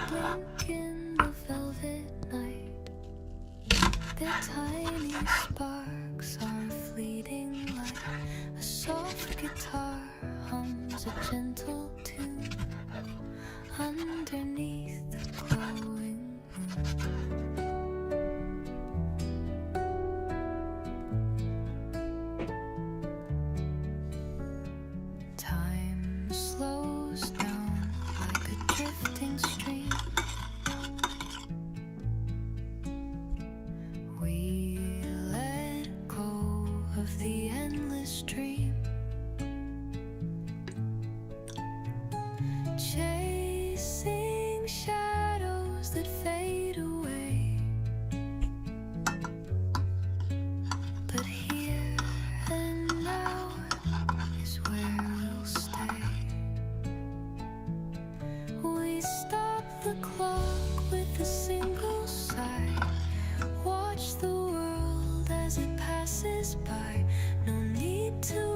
blink in the velvet night. The tiny sparks are fleeting light. A soft guitar hums a gentle tune underneath the glowing moon. Time slows down like a drifting stream. We let go of the endless dream, chasing shadows that fade away. But here and now is where we'll stay. We stop the clock with a single sigh. Watch the world as it passes by. No need to